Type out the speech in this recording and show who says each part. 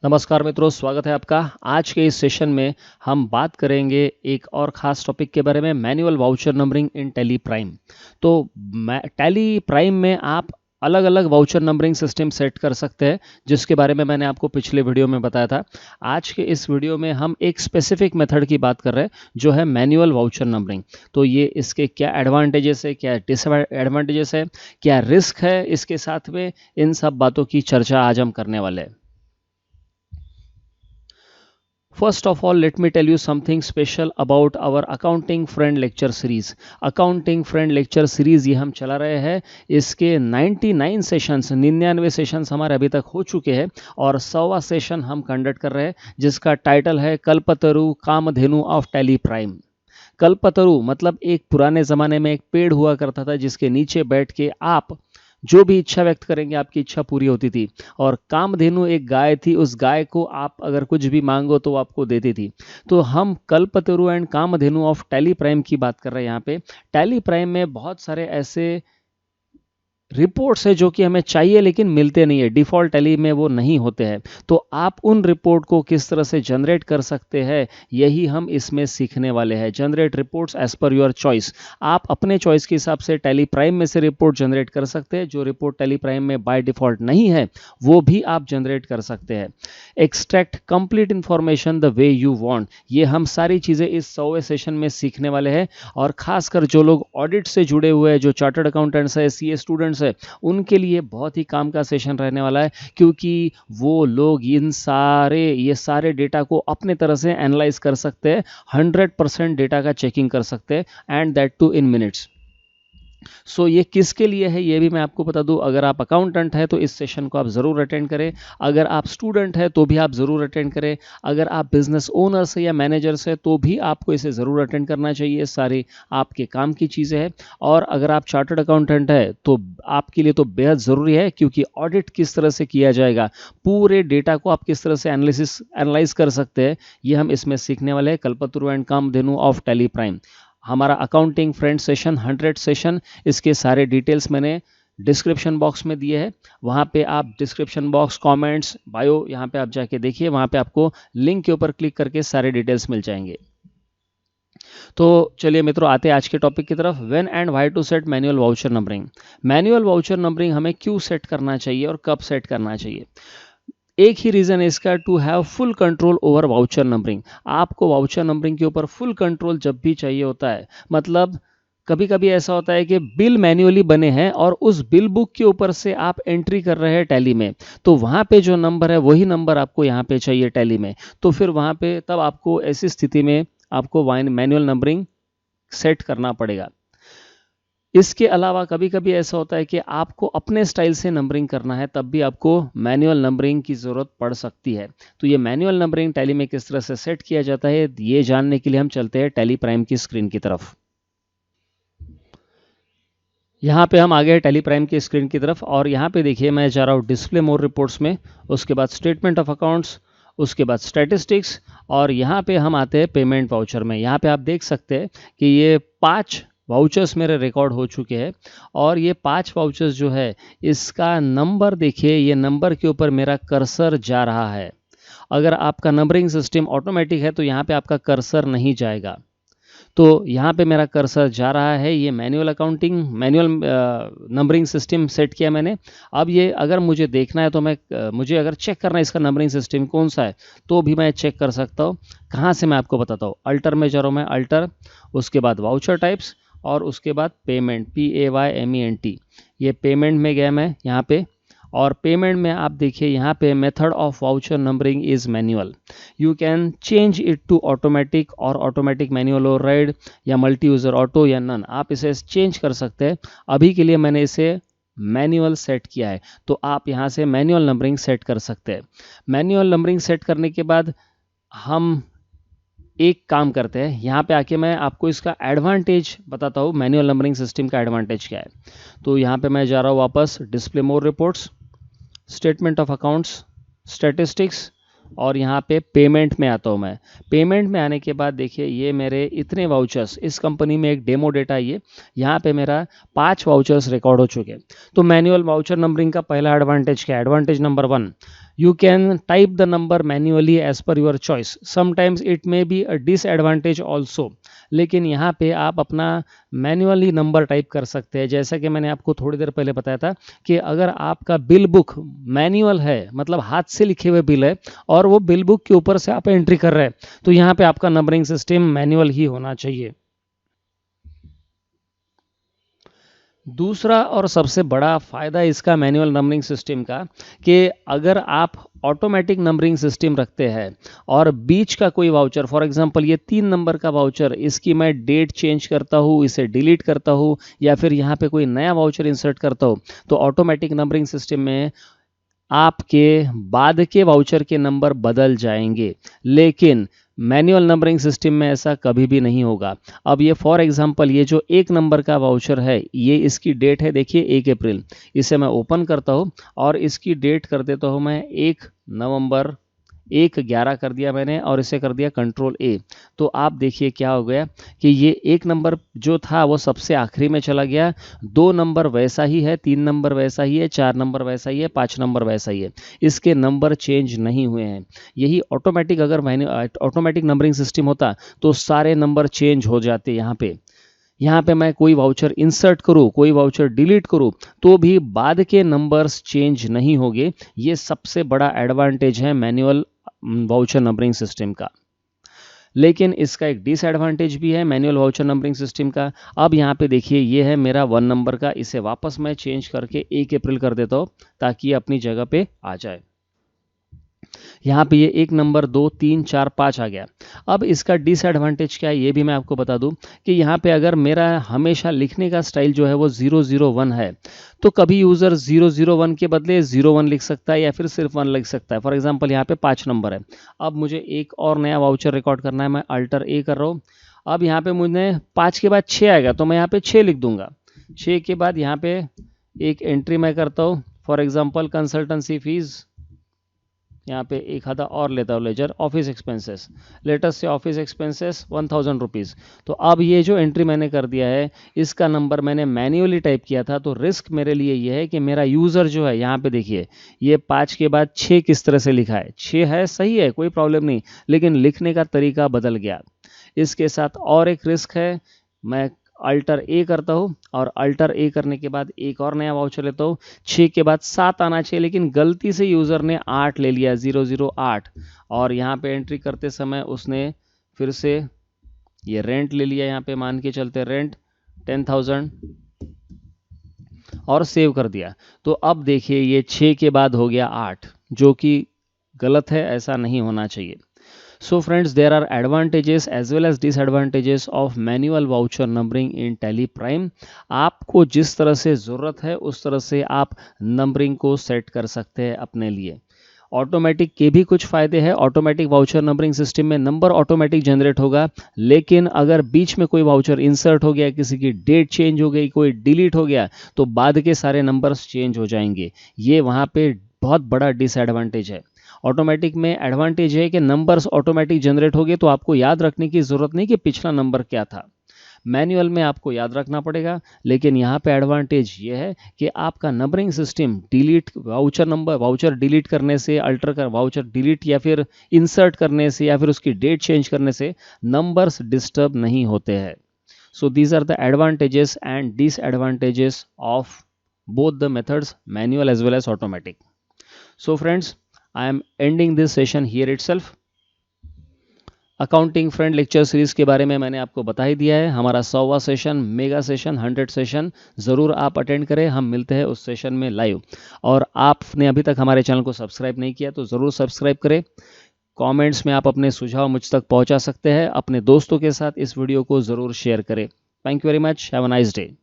Speaker 1: नमस्कार मित्रों, स्वागत है आपका। आज के इस सेशन में हम बात करेंगे एक और ख़ास टॉपिक के बारे में, मैनुअल वाउचर नंबरिंग इन टैली प्राइम। तो टैली प्राइम में आप अलग अलग वाउचर नंबरिंग सिस्टम सेट कर सकते हैं, जिसके बारे में मैंने आपको पिछले वीडियो में बताया था। आज के इस वीडियो में हम एक स्पेसिफिक मेथड की बात कर रहे हैं, जो है मैनुअल वाउचर नंबरिंग। तो ये इसके क्या एडवांटेजेस है, क्या डिसएडवांटेजेस है, क्या रिस्क है इसके साथ में, इन सब बातों की चर्चा आज हम करने वाले हैं। First of all, let me tell you something special about our accounting friend lecture series. Accounting friend lecture series ये हम चला रहे हैं। इसके 99 सेशंस 99 सेशंस हमारे अभी तक हो चुके हैं और 100वां सेशन हम कंडक्ट कर रहे हैं, जिसका टाइटल है कल्पतरु कामधेनु ऑफ टैली प्राइम। कल्पतरु मतलब एक पुराने ज़माने में एक पेड़ हुआ करता था, जिसके नीचे बैठ के आप जो भी इच्छा व्यक्त करेंगे आपकी इच्छा पूरी होती थी। और कामधेनु एक गाय थी, उस गाय को आप अगर कुछ भी मांगो तो आपको देती थी। तो हम Kalpataru and Kamdhenu of Tally Prime की बात कर रहे हैं यहाँ पे। टैली प्राइम में बहुत सारे ऐसे रिपोर्ट्स है जो कि हमें चाहिए लेकिन मिलते नहीं है, डिफ़ॉल्ट टैली में वो नहीं होते हैं। तो आप उन रिपोर्ट को किस तरह से जनरेट कर सकते हैं, यही हम इसमें सीखने वाले हैं। Generate reports as per your choice. आप अपने चॉइस के हिसाब से टैली प्राइम में से रिपोर्ट जनरेट कर सकते हैं। जो रिपोर्ट टैली प्राइम में बाय डिफ़ॉल्ट नहीं है वो भी आप जनरेट कर सकते हैं। Extract complete information the way you want, ये हम सारी चीज़ें इस 100वें सेशन में सीखने वाले हैं। और खासकर जो लोग ऑडिट से जुड़े हुए हैं, जो चार्टर्ड अकाउंटेंट्स है, सीए स्टूडेंट्स है, उनके लिए बहुत ही काम का सेशन रहने वाला है, क्योंकि वो लोग ये सारे डेटा को अपने तरह से एनालाइज कर सकते हैं। 100% डेटा का चेकिंग कर सकते हैं, and that too in minutes. So ये किसके लिए है ये भी मैं आपको बता दूं। अगर आप अकाउंटेंट है तो इस सेशन को आप ज़रूर अटेंड करें। अगर आप स्टूडेंट है तो भी आप ज़रूर अटेंड करें। अगर आप बिजनेस ओनर्स है या मैनेजर्स है तो भी आपको इसे ज़रूर अटेंड करना चाहिए। सारी आपके काम की चीज़ें हैं। और अगर आप चार्टर्ड अकाउंटेंट है तो आपके लिए तो बेहद ज़रूरी है, क्योंकि ऑडिट किस तरह से किया जाएगा, पूरे डेटा को आप किस तरह से एनालाइज कर सकते हैं, ये हम इसमें सीखने वाले हैं। Kalpataru and Kamdhenu of Tally Prime हमारा अकाउंटिंग फ्रेंड सेशन 100 सेशन, इसके सारे डिटेल्स मैंने डिस्क्रिप्शन बॉक्स में दिए हैं। वहाँ पे आप डिस्क्रिप्शन बॉक्स, कमेंट्स, बायो, यहाँ पे आप जाके देखिए, वहाँ पे आपको लिंक के ऊपर क्लिक करके सारे डिटेल्स मिल जाएंगे। तो चलिए मित्रों, आते हैं आज के टॉपिक की तरफ। When and why to set manual voucher numbering. Manual voucher numbering हमें क्यों सेट करना चाहिए और कब सेट करना चाहिए। एक ही रीज़न है इसका, to have full control over voucher numbering. आपको वाउचर नंबरिंग के ऊपर फुल कंट्रोल जब भी चाहिए होता है, मतलब कभी कभी ऐसा होता है कि बिल मैन्युअली बने हैं और उस बिल बुक के ऊपर से आप एंट्री कर रहे हैं टैली में, तो वहाँ पे जो नंबर है वही नंबर आपको यहाँ पे चाहिए टैली में। तो फिर वहाँ पे तब आपको ऐसी स्थिति में आपको मैनुअल नंबरिंग सेट करना पड़ेगा। इसके अलावा कभी कभी ऐसा होता है कि आपको अपने स्टाइल से नंबरिंग करना है, तब भी आपको मैनुअल नंबरिंग की ज़रूरत पड़ सकती है। तो ये मैनुअल नंबरिंग टैली में किस तरह से सेट किया जाता है, ये जानने के लिए हम चलते हैं टैली प्राइम की स्क्रीन की तरफ। यहाँ पे हम आ गए टैली प्राइम की स्क्रीन की तरफ, और यहाँ पे देखिए मैं जा रहा हूँ डिस्प्ले मोर रिपोर्ट्स में, उसके बाद स्टेटमेंट ऑफ अकाउंट्स, उसके बाद स्टैटिस्टिक्स, और यहाँ पे हम आते हैं पेमेंट वाउचर में। यहाँ पे आप देख सकते हैं कि ये 5 वाउचर्स मेरे रिकॉर्ड हो चुके हैं, और ये 5 वाउचर्स जो है इसका नंबर देखिए, ये नंबर के ऊपर मेरा कर्सर जा रहा है। अगर आपका नंबरिंग सिस्टम ऑटोमेटिक है तो यहाँ पे आपका कर्सर नहीं जाएगा। तो यहाँ पे मेरा कर्सर जा रहा है। ये मैनुअल नंबरिंग सिस्टम सेट किया मैंने। अब ये अगर मुझे देखना है तो मुझे अगर चेक करना है इसका नंबरिंग सिस्टम कौन सा है, तो भी मैं चेक कर सकता हूँ। कहाँ से मैं आपको बताता हूँ, अल्टर में जा रहा हूँ मैं, अल्टर, उसके बाद वाउचर टाइप्स, और उसके बाद पेमेंट, PAYMENT। ये पेमेंट में गया मैं यहाँ पे, और पेमेंट में आप देखिए यहाँ पे method of voucher numbering is manual. You can change it to automatic और ऑटोमेटिक मैनुअल ओवरराइड, या मल्टी यूज़र ऑटो, या नन। आप इसे चेंज कर सकते हैं। अभी के लिए मैंने इसे मैनुअल सेट किया है, तो आप यहाँ से मैनुअल नंबरिंग सेट कर सकते हैं। मैनुअल नंबरिंग सेट करने के बाद हम एक काम करते हैं, यहाँ पे आके मैं आपको इसका एडवांटेज बताता हूँ, मैनुअल नंबरिंग सिस्टम का एडवांटेज क्या है। तो यहाँ पे मैं जा रहा हूँ वापस display more reports, statement of accounts, statistics, और यहाँ पे पेमेंट में आता हूँ मैं। पेमेंट में आने के बाद देखिए ये मेरे इतने वाउचर्स, इस कंपनी में एक डेमो डेटा ये, यहाँ पे मेरा 5 वाउचर्स रिकॉर्ड हो चुके हैं। तो मैनुअल वाउचर नंबरिंग का पहला एडवांटेज क्या है? Advantage number 1, you can type the number manually as per your choice. Sometimes it may be a disadvantage also, लेकिन यहाँ पे आप अपना मैन्युअली नंबर टाइप कर सकते हैं। जैसा कि मैंने आपको थोड़ी देर पहले बताया था कि अगर आपका बिल बुक मैनुअल है, मतलब हाथ से लिखे हुए बिल है, और वो बिल बुक के ऊपर से आप एंट्री कर रहे हैं, तो यहाँ पे आपका नंबरिंग सिस्टम मैनुअल ही होना चाहिए। दूसरा और सबसे बड़ा फ़ायदा इसका मैनुअल नंबरिंग सिस्टम का, कि अगर आप ऑटोमेटिक नंबरिंग सिस्टम रखते हैं और बीच का कोई वाउचर, फॉर एग्जांपल ये 3 नंबर का वाउचर, इसकी मैं डेट चेंज करता हूँ, इसे डिलीट करता हूँ, या फिर यहाँ पे कोई नया वाउचर इंसर्ट करता हूँ, तो ऑटोमेटिक नंबरिंग सिस्टम में आपके बाद के वाउचर के नंबर बदल जाएंगे। लेकिन मैनुअल नंबरिंग सिस्टम में ऐसा कभी भी नहीं होगा। अब ये फॉर एग्जांपल ये जो 1 नंबर का वाउचर है, ये इसकी डेट है देखिए 1 अप्रैल, इसे मैं ओपन करता हूँ और इसकी डेट कर देता हूँ मैं 1 नवंबर, 1/11 कर दिया मैंने, और इसे कर दिया कंट्रोल A। तो आप देखिए क्या हो गया कि ये 1 नंबर जो था वो सबसे आखिरी में चला गया, 2 नंबर वैसा ही है, 3 नंबर वैसा ही है, 4 नंबर वैसा ही है, 5 नंबर वैसा ही है, इसके नंबर चेंज नहीं हुए हैं। यही ऑटोमेटिक, अगर मैंने ऑटोमेटिक नंबरिंग सिस्टम होता तो सारे नंबर चेंज हो जाते। यहाँ पे मैं कोई वाउचर इंसर्ट करूँ, कोई वाउचर डिलीट करूँ, तो भी बाद के नंबर्स चेंज नहीं होंगे। ये सबसे बड़ा एडवांटेज है मैनुअल वाउचर नंबरिंग सिस्टम का। लेकिन इसका एक डिसएडवांटेज भी है मैनुअल वाउचर नंबरिंग सिस्टम का। अब यहाँ पे देखिए ये है मेरा 1 नंबर का, इसे वापस मैं चेंज करके 1 अप्रैल कर देता हूँ ताकि ये अपनी जगह पे आ जाए। यहाँ पे ये 1 नंबर 2 3 4 5 आ गया। अब इसका डिसएडवांटेज क्या है ये भी मैं आपको बता दूं कि यहाँ पे अगर मेरा हमेशा लिखने का स्टाइल जो है वो 001 है, तो कभी यूज़र 001 के बदले 01 लिख सकता है या फिर सिर्फ 1 लिख सकता है। फॉर एग्जांपल यहाँ पे 5 नंबर है, अब मुझे एक और नया वाउचर रिकॉर्ड करना है, मैं अल्टर A कर रहा हूँ। अब यहाँ पे मुझे 5 के बाद 6 आएगा, तो मैं यहाँ पे 6 लिख दूंगा। 6 के बाद यहाँ पे एक एंट्री मैं करता हूँ, फॉर एग्जाम्पल कंसल्टेंसी फीस, यहाँ पे एक आधा और लेता हूँ लेजर, ऑफिस एक्सपेंसेस, लेटेस्ट से ऑफिस एक्सपेंसेस 1000 रुपीज़। तो अब ये जो एंट्री मैंने कर दिया है, इसका नंबर मैंने मैन्युअली टाइप किया था, तो रिस्क मेरे लिए ये है कि मेरा यूज़र जो है, यहाँ पे देखिए ये 5 के बाद 6 किस तरह से लिखा है, 6 है, सही है, कोई प्रॉब्लम नहीं, लेकिन लिखने का तरीका बदल गया। इसके साथ और एक रिस्क है, मैं अल्टर A करता हूँ और अल्टर A करने के बाद एक और नया वाउचर लेता हूँ, 6 के बाद 7 आना चाहिए, लेकिन गलती से यूज़र ने 8 ले लिया, 008, और यहाँ पे एंट्री करते समय उसने फिर से ये रेंट ले लिया, यहाँ पे मान के चलते रेंट 10,000 और सेव कर दिया। तो अब देखिए ये 6 के बाद हो गया 8, जो कि गलत है, ऐसा नहीं होना चाहिए। So friends, there are advantages as well as disadvantages of manual voucher numbering in Tally Prime. आपको जिस तरह से ज़रूरत है उस तरह से आप नंबरिंग को सेट कर सकते हैं अपने लिए। ऑटोमेटिक के भी कुछ फ़ायदे हैं। ऑटोमेटिक वाउचर नंबरिंग सिस्टम में नंबर ऑटोमेटिक जनरेट होगा, लेकिन अगर बीच में कोई वाउचर इंसर्ट हो गया, किसी की डेट चेंज हो गई, कोई डिलीट हो गया, तो बाद के सारे नंबर्स चेंज हो जाएंगे। ये वहाँ पे बहुत बड़ा डिसएडवांटेज है। ऑटोमेटिक में एडवांटेज है कि नंबर्स ऑटोमेटिक जनरेट हो गए, तो आपको याद रखने की ज़रूरत नहीं कि पिछला नंबर क्या था। मैनुअल में आपको याद रखना पड़ेगा, लेकिन यहाँ पे एडवांटेज ये है कि आपका numbering system delete voucher delete करने से, अल्टर कर वाउचर डिलीट या फिर इंसर्ट करने से या फिर उसकी डेट चेंज करने से नंबर्स डिस्टर्ब नहीं होते हैं। So these are the advantages and disadvantages of both the methods, manual as well as automatic. So friends, I am ending this session here itself. Accounting friend lecture series के बारे में मैंने आपको बता ही दिया है। हमारा 100वां सेशन, मेगा सेशन, 100 सेशन ज़रूर आप अटेंड करें। हम मिलते हैं उस सेशन में लाइव। और आपने अभी तक हमारे चैनल को सब्सक्राइब नहीं किया तो ज़रूर सब्सक्राइब करें। कमेंट्स में आप अपने सुझाव मुझ तक पहुंचा सकते हैं। अपने दोस्तों के साथ इस वीडियो को ज़रूर शेयर करें। Thank you very much. Have a nice day.